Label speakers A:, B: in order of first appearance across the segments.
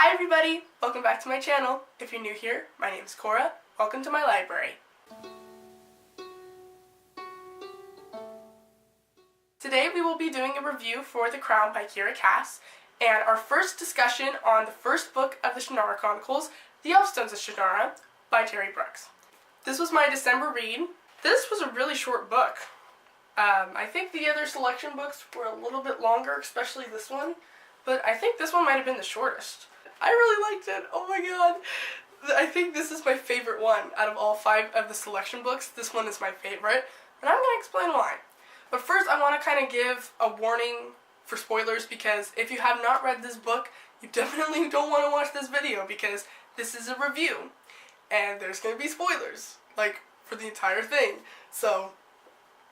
A: Hi everybody! Welcome back to my channel. If you're new here, my name is Cora. Welcome to my library. Today we will be doing a review for The Crown by Kiera Cass, and our first discussion on the first book of the Shannara Chronicles, The Elfstones of Shannara by Terry Brooks. This was my December read. This was a really short book. I think the other selection books were a little bit longer, especially this one, but I think this one might have been the shortest. I really liked it. Oh my god. I think this is my favorite one out of all 5 of the selection books. This one is my favorite, and I'm going to explain why. But first I want to kind of give a warning for spoilers, because if you have not read this book, you definitely don't want to watch this video, because this is a review, and there's going to be spoilers, like, for the entire thing. So,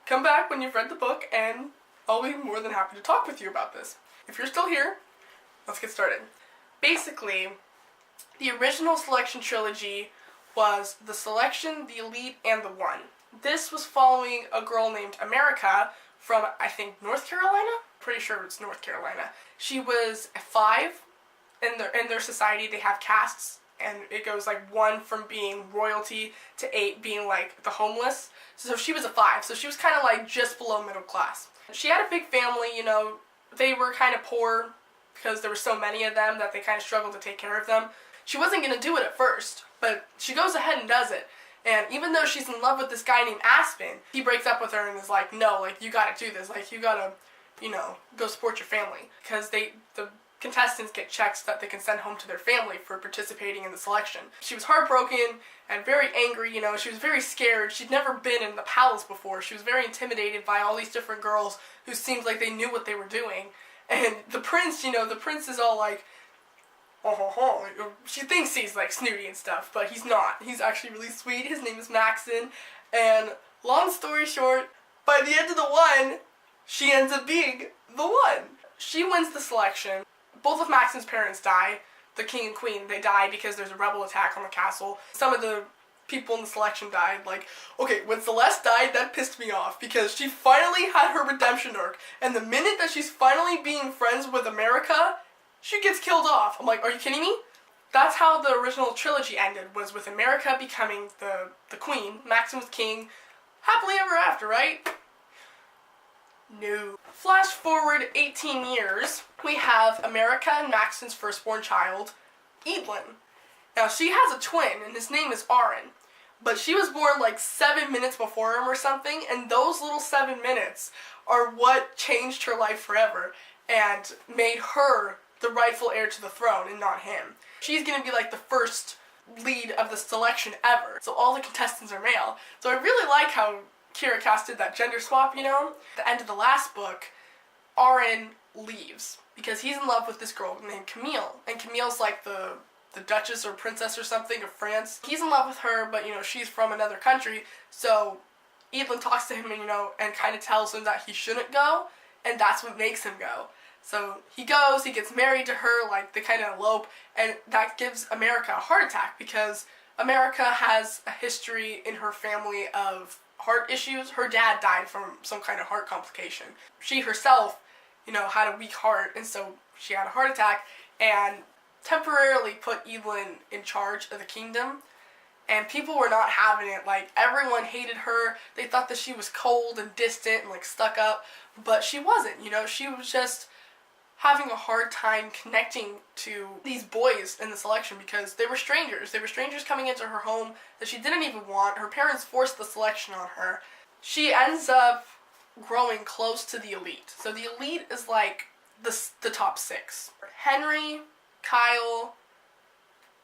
A: come back when you've read the book, and I'll be more than happy to talk with you about this. If you're still here, let's get started. Basically, the original selection trilogy was The Selection, The Elite, and The One. This was following a girl named America from, I think, North Carolina? Pretty sure it's North Carolina. She was a 5. In their society, they have castes, and it goes like 1 from being royalty to 8 being like the homeless. So she was a 5, so she was kind of like just below middle class. She had a big family, you know, they were kind of poor because there were so many of them that they kind of struggled to take care of them. She wasn't going to do it at first, but she goes ahead and does it. And even though she's in love with this guy named Aspen, he breaks up with her and is like, no, like, you gotta do this. Like, you gotta, you know, go support your family. Because the contestants get checks that they can send home to their family for participating in the selection. She was heartbroken and very angry, you know, she was very scared. She'd never been in the palace before. She was very intimidated by all these different girls who seemed like they knew what they were doing. And the prince, you know, the prince is all like, she thinks he's like snooty and stuff, but he's not. He's actually really sweet. His name is Maxon, and long story short, by the end of the one, she ends up being the one. She wins the selection. Both of Maxon's parents die. The king and queen, they die because there's a rebel attack on the castle. Some of the people in the selection died. Like, okay, when Celeste died, that pissed me off, because she finally had her redemption arc, and the minute that she's finally being friends with America, she gets killed off. I'm like, are you kidding me? That's how the original trilogy ended, was with America becoming the queen, Maxon was king, happily ever after, right? No. Flash forward 18 years, we have America and Maxon's firstborn child, Eadlyn. Now, she has a twin, and his name is Arin, but she was born like 7 minutes before him or something, and those little 7 minutes are what changed her life forever, and made her the rightful heir to the throne and not him. She's gonna be like the first lead of the selection ever, so all the contestants are male. So I really like how Kiera Cass did that gender swap, you know? At the end of the last book, Arin leaves because he's in love with this girl named Camille, and Camille's like the duchess or princess or something of France. He's in love with her, but you know, she's from another country, so Eadlyn talks to him and, you know, and kind of tells him that he shouldn't go, and that's what makes him go. So he goes, he gets married to her, like they kind of elope, and that gives America a heart attack, because America has a history in her family of heart issues. Her dad died from some kind of heart complication. She herself, you know, had a weak heart, and so she had a heart attack, and temporarily put Eadlyn in charge of the kingdom, and people were not having it. Like, everyone hated her. They thought that she was cold and distant and like stuck up, but she wasn't, you know, she was just having a hard time connecting to these boys in the selection because they were strangers. They were strangers coming into her home that she didn't even want. Her parents forced the selection on her. She ends up growing close to the elite. So the elite is like the top 6. Henry, Kyle,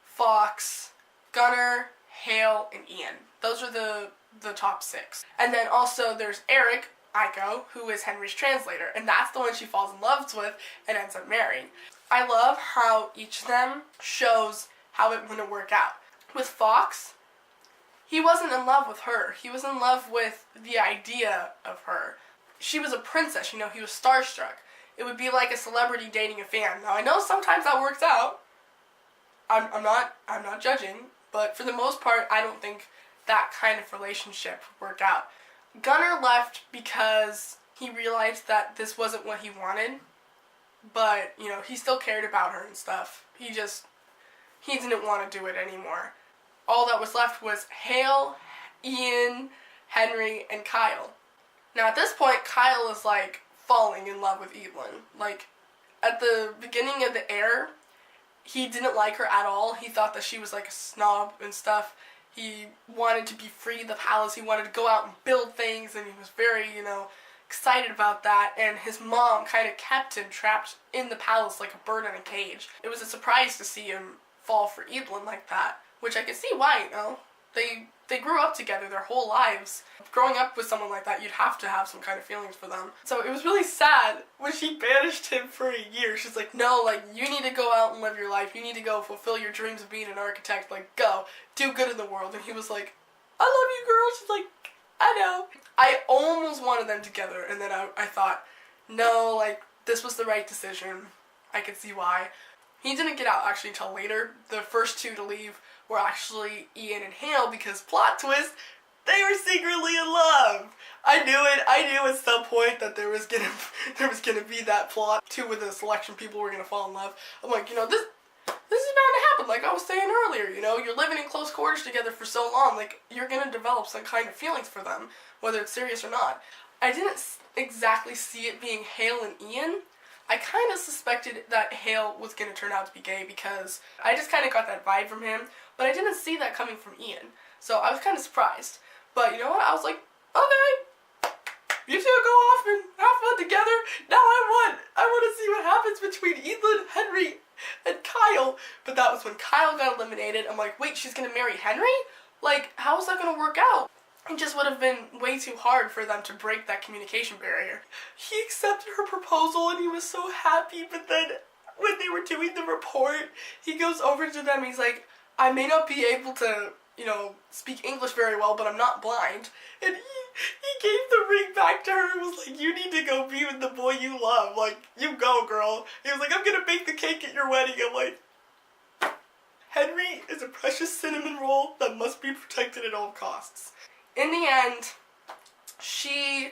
A: Fox, Gunnar, Hale, and Ian. Those are the top 6. And then also there's Eric, Aiko, who is Henry's translator, and that's the one she falls in love with and ends up marrying. I love how each of them shows how it wouldn't work out. With Fox, he wasn't in love with her. He was in love with the idea of her. She was a princess, you know, he was starstruck. It would be like a celebrity dating a fan. Now, I know sometimes that works out. I'm not judging, but for the most part, I don't think that kind of relationship would work out. Gunnar left because he realized that this wasn't what he wanted, but, you know, he still cared about her and stuff. He just he didn't want to do it anymore. All that was left was Hale, Ian, Henry, and Kyle. Now at this point, Kyle is like falling in love with Evelyn. Like, at the beginning of the air, he didn't like her at all. He thought that she was like a snob and stuff. He wanted to be free of the palace. He wanted to go out and build things, and he was very, excited about that. And his mom kind of kept him trapped in the palace like a bird in a cage. It was a surprise to see him fall for Evelyn like that, which I could see why, They grew up together their whole lives. Growing up with someone like that, you'd have to have some kind of feelings for them. So it was really sad when she banished him for a year. She's like, no, like, you need to go out and live your life. You need to go fulfill your dreams of being an architect. Like, go. Do good in the world. And he was like, I love you, girl. She's like, I know. I almost wanted them together. And then I thought, no, like, this was the right decision. I could see why. He didn't get out, actually, until later. The first two to leave were actually Ian and Hale, because plot twist, they were secretly in love. I knew at some point that there was gonna be that plot too, with the selection people were gonna fall in love. I'm like, this is bound to happen. Like I was saying earlier, you're living in close quarters together for so long, like you're gonna develop some kind of feelings for them, whether it's serious or not. I didn't exactly see it being Hale and Ian. I kind of suspected that Hale was going to turn out to be gay, because I just kind of got that vibe from him, but I didn't see that coming from Ian. So I was kind of surprised. But you know what? I was like, okay, you two go off and have fun together. Now I want to see what happens between Evelyn, Henry, and Kyle. But that was when Kyle got eliminated. I'm like, wait, she's going to marry Henry? Like, how is that going to work out? It just would have been way too hard for them to break that communication barrier. He accepted her proposal and he was so happy, but then when they were doing the report, he goes over to them, he's like, I may not be able to, speak English very well, but I'm not blind. And he gave the ring back to her and was like, you need to go be with the boy you love. Like, you go, girl. He was like, I'm gonna bake the cake at your wedding. I'm like, Henry is a precious cinnamon roll that must be protected at all costs. In the end, she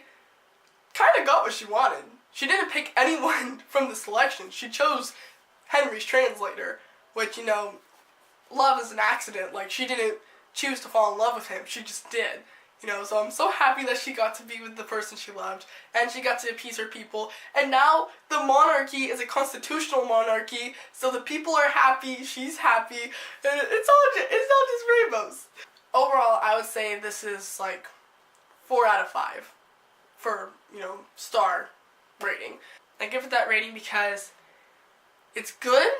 A: kind of got what she wanted. She didn't pick anyone from the selection. She chose Henry's translator, which, love is an accident. Like, she didn't choose to fall in love with him. She just did. So I'm so happy that she got to be with the person she loved, and she got to appease her people. And now the monarchy is a constitutional monarchy, so the people are happy, she's happy, and it's all just rainbows. Overall, I would say this is like 4 out of 5 for, star rating. I give it that rating because it's good,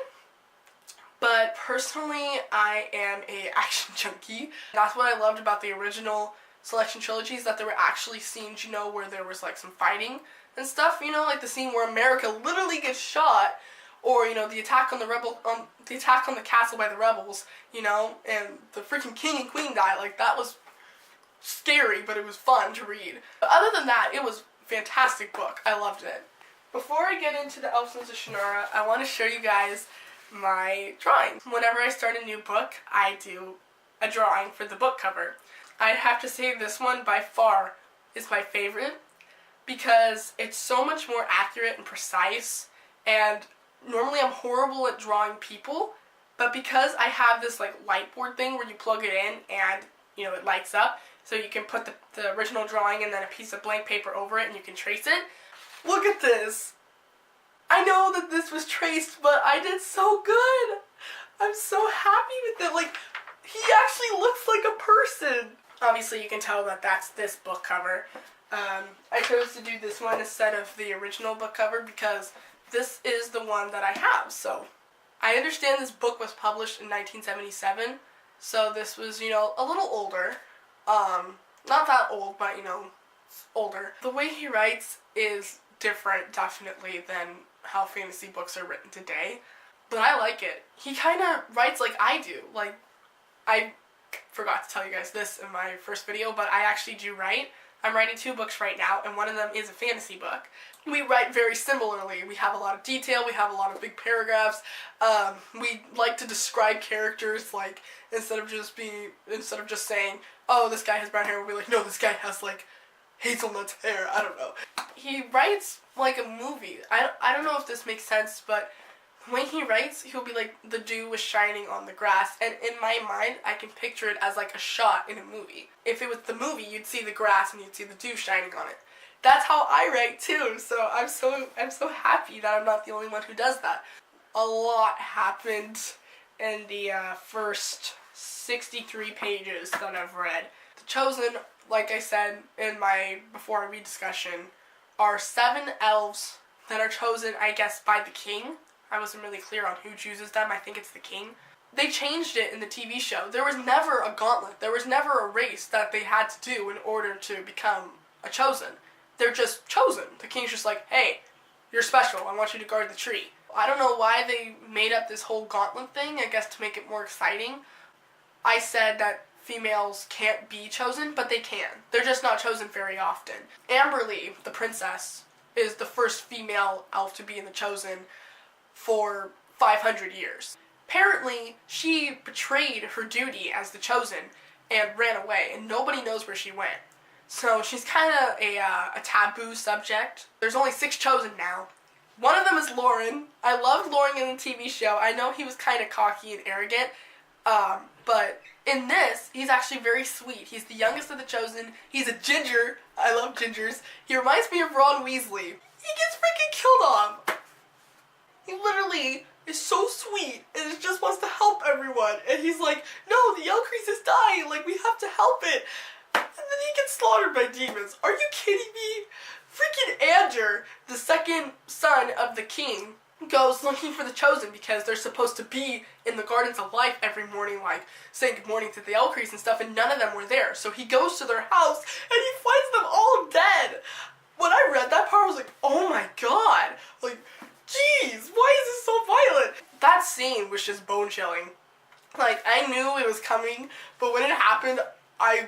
A: but personally, I am a action junkie. That's what I loved about the original selection trilogies, that there were actually scenes, where there was like some fighting and stuff, like the scene where America literally gets shot, or, the attack on the castle by the rebels, and the freaking king and queen die. Like, that was scary, but it was fun to read. But other than that, it was a fantastic book. I loved it. Before I get into the Elfstones of Shannara, I want to show you guys my drawing. Whenever I start a new book, I do a drawing for the book cover. I'd have to say this one by far is my favorite, because it's so much more accurate and precise, and normally I'm horrible at drawing people, but because I have this like whiteboard thing where you plug it in and it lights up, so you can put the original drawing and then a piece of blank paper over it and you can trace it. Look at this! I know that this was traced, but I did so good! I'm so happy with it. Like, he actually looks like a person! Obviously you can tell that that's this book cover. I chose to do this one instead of the original book cover because this is the one that I have. So I understand this book was published in 1977, so this was, a little older. Not that old, but, older. The way he writes is different, definitely, than how fantasy books are written today, but I like it. He kind of writes like I do. Like, I forgot to tell you guys this in my first video, but I actually do write. I'm writing 2 books right now, and one of them is a fantasy book. We write very similarly. We have a lot of detail, we have a lot of big paragraphs. We like to describe characters, like, instead of just saying, oh, this guy has brown hair, we'll be like, no, this guy has, like, hazelnut hair. I don't know. He writes like a movie. I don't know if this makes sense, but when he writes, he'll be like, the dew was shining on the grass, and in my mind, I can picture it as like a shot in a movie. If it was the movie, you'd see the grass and you'd see the dew shining on it. That's how I write too, so I'm so happy that I'm not the only one who does that. A lot happened in the first 63 pages that I've read. The Chosen, like I said in my before I read discussion, are 7 elves that are chosen, I guess, by the king. I wasn't really clear on who chooses them. I think it's the king. They changed it in the TV show. There was never a gauntlet. There was never a race that they had to do in order to become a chosen. They're just chosen. The king's just like, hey, you're special. I want you to guard the tree. I don't know why they made up this whole gauntlet thing, I guess to make it more exciting. I said that females can't be chosen, but they can. They're just not chosen very often. Amberly, the princess, is the first female elf to be in the Chosen for 500 years. Apparently, she betrayed her duty as the Chosen and ran away, and nobody knows where she went. So she's kind of a taboo subject. There's only 6 chosen now. One of them is Lauren. I loved Lauren in the TV show. I know he was kind of cocky and arrogant, but in this, he's actually very sweet. He's the youngest of the Chosen. He's a ginger. I love gingers. He reminds me of Ron Weasley. He gets freaking killed off. He literally is so sweet and he just wants to help everyone. And he's like, no, the Elcrease is dying. Like, we have to help it. And then he gets slaughtered by demons. Are you kidding me? Freaking Ander, the second son of the king, goes looking for the Chosen because they're supposed to be in the Gardens of Life every morning, like saying good morning to the Elcrease and stuff, and none of them were there. So he goes to their house and he finds them all dead. When I read that part, I was like, oh my god. Like, jeez, why is this so violent? That scene was just bone-chilling. Like, I knew it was coming, but when it happened, I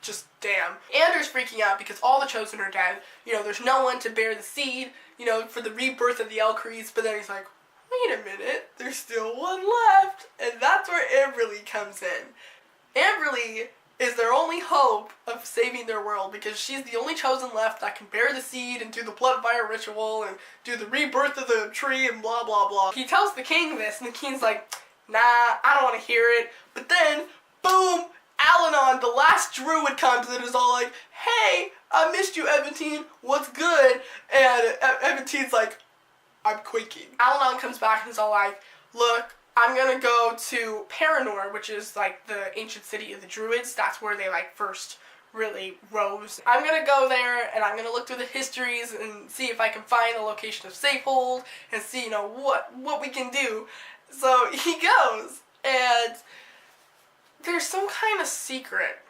A: just, damn. Anders freaking out because all the Chosen are dead. You know, there's no one to bear the seed, you know, for the rebirth of the Elcrease, but then he's like, wait a minute, there's still one left. And that's where Amberly comes in. Amberly is their only hope of saving their world because she's the only Chosen left that can bear the seed and do the blood fire ritual and do the rebirth of the tree and blah blah blah. He tells the king this and the king's like, nah, I don't want to hear it. But then, boom, Alanon, the last druid, comes in and is all like, hey, I missed you, Eventine, what's good? And Eventine's like, I'm quaking. Alanon comes back and is all like, look, I'm gonna go to Paranor, which is like the ancient city of the druids. That's where they like first really rose. I'm gonna go there and I'm gonna look through the histories and see if I can find the location of Safehold and see, you know, what we can do. So he goes, and there's some kind of secret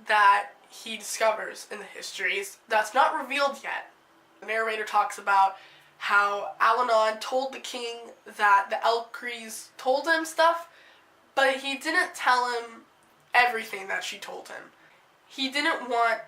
A: that he discovers in the histories that's not revealed yet. The narrator talks about how Alanon told the king that the Elcrease told him stuff, but he didn't tell him everything that she told him. He didn't want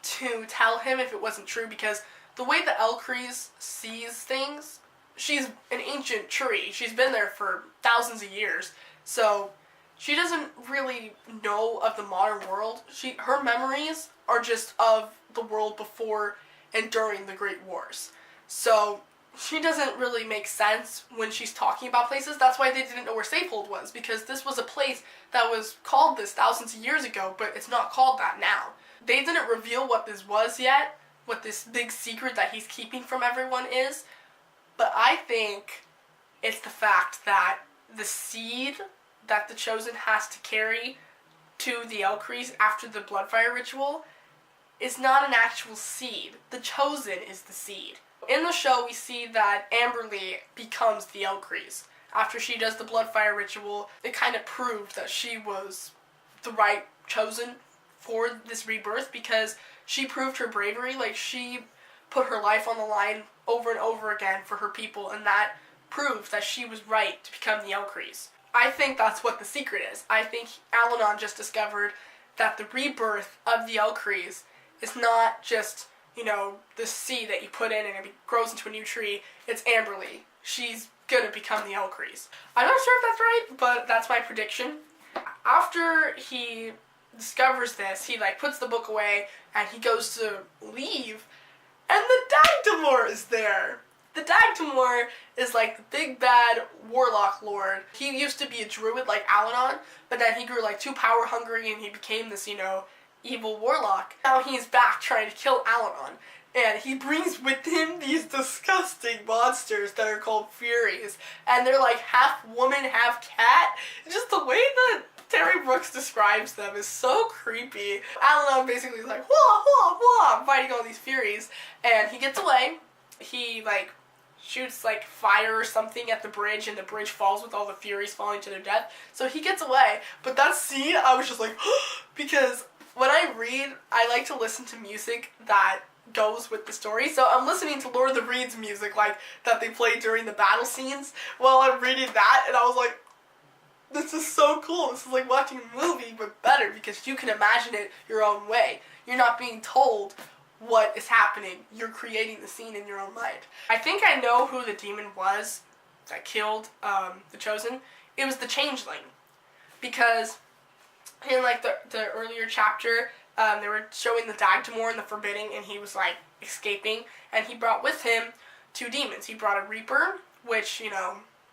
A: to tell him if it wasn't true because the way the Elcrease sees things, she's an ancient tree. She's been there for thousands of years, so she doesn't really know of the modern world. Her memories are just of the world before and during the Great Wars. So she doesn't really make sense when she's talking about places. That's why they didn't know where Safehold was, because this was a place that was called this thousands of years ago, but it's not called that now. They didn't reveal what this was yet, what this big secret that he's keeping from everyone is, but I think it's the fact that the seed that the Chosen has to carry to the Elcrease after the Bloodfire ritual is not an actual seed. The Chosen is the seed. In the show, we see that Amberly becomes the Elcrease. After she does the Bloodfire ritual, it kind of proved that she was the right Chosen for this rebirth because she proved her bravery. Like, she put her life on the line over and over again for her people, and that proved that she was right to become the Elcrease. I think that's what the secret is. I think Alanon just discovered that the rebirth of the Elcrease is not just, you know, the seed that you put in and it grows into a new tree. It's Amberly. She's gonna become the Elcrease. I'm not sure if that's right, but that's my prediction. After he discovers this, he like puts the book away and he goes to leave, and the Dagdamor is there. The Dagtamor is like the big bad warlock lord. He used to be a druid like Alanon, but then he grew like too power hungry and he became this, evil warlock. Now he's back trying to kill Alanon. And he brings with him these disgusting monsters that are called Furies. And they're like half woman, half cat. Just the way that Terry Brooks describes them is so creepy. Alanon basically is like, whoa, whoa, whoa, fighting all these Furies. And he gets away. He, shoots, fire or something at the bridge, and the bridge falls with all the Furies falling to their death. So he gets away. But that scene, I was just like, because when I read, I like to listen to music that goes with the story. So I'm listening to Lord of the Rings music, that they play during the battle scenes while I'm reading that, and I was like, this is so cool. This is like watching a movie, but better, because you can imagine it your own way. You're not being told what is happening. You're creating the scene in your own mind. I think I know who the demon was that killed the Chosen. It was the Changeling. Because in the earlier chapter, they were showing the Dagtamor and the Forbidding, and he was escaping, and he brought with him two demons. He brought a Reaper, which,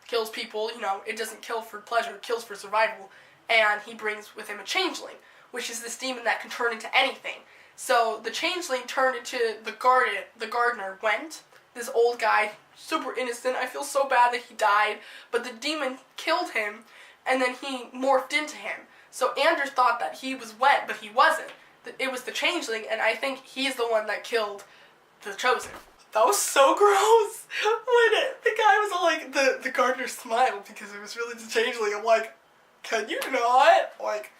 A: kills people, it doesn't kill for pleasure, it kills for survival, and he brings with him a Changeling, which is this demon that can turn into anything. So the Changeling turned into the gardener, Went, this old guy, super innocent. I feel so bad that he died, but the demon killed him, and then he morphed into him. So Anders thought that he was Went, but he wasn't. It was the Changeling, and I think he's the one that killed the Chosen. That was so gross. When the guy was all the gardener smiled because it was really the Changeling. I'm like, can you not? That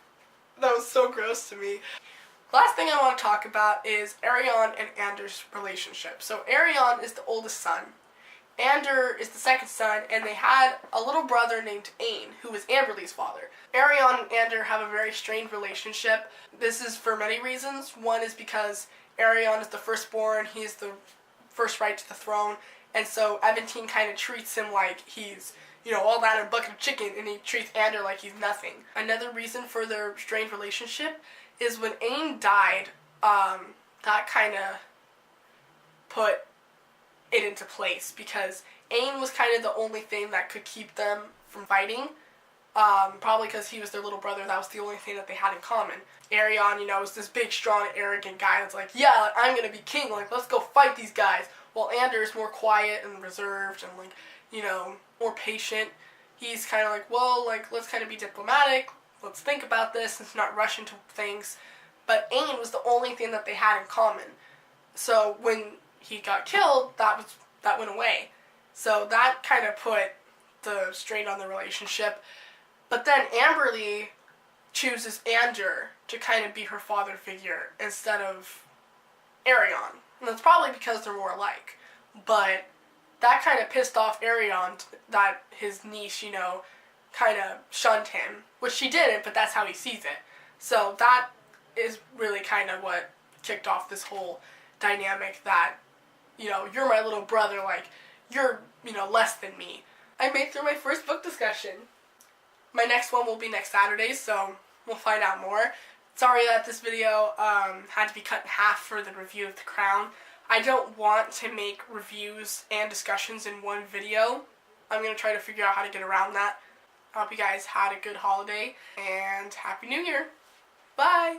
A: was so gross to me. Last thing I want to talk about is Arion and Anders' relationship. So Arion is the oldest son. Ander is the second son, and they had a little brother named Ain, who was Amberly's father. Arion and Ander have a very strained relationship. This is for many reasons. One is because Arion is the firstborn, he's the first right to the throne, and so Eventine kind of treats him like he's, all that in a bucket of chicken, and he treats Ander like he's nothing. Another reason for their strained relationship is when Ain died, that kind of put it into place, because Ain was kind of the only thing that could keep them from fighting. Probably because he was their little brother, that was the only thing that they had in common. Arion, is this big, strong, arrogant guy that's like, yeah, I'm gonna be king, let's go fight these guys. While Anders more quiet and reserved and more patient. He's kind of like, well, let's kind of be diplomatic, let's think about this, let's not rush into things. But Ain was the only thing that they had in common. So when he got killed, that went away. So that kind of put the strain on the relationship. But then Amberly chooses Ander to kind of be her father figure instead of Arion. And that's probably because they're more alike. But that kind of pissed off Arion that his niece, kind of shunned him. Which she didn't, but that's how he sees it. So that is really kind of what kicked off this whole dynamic that, you're my little brother, you're, less than me. I made through my first book discussion. My next one will be next Saturday, so we'll find out more. Sorry that this video had to be cut in half for the review of The Crown. I don't want to make reviews and discussions in one video. I'm going to try to figure out how to get around that. I hope you guys had a good holiday, and Happy New Year. Bye!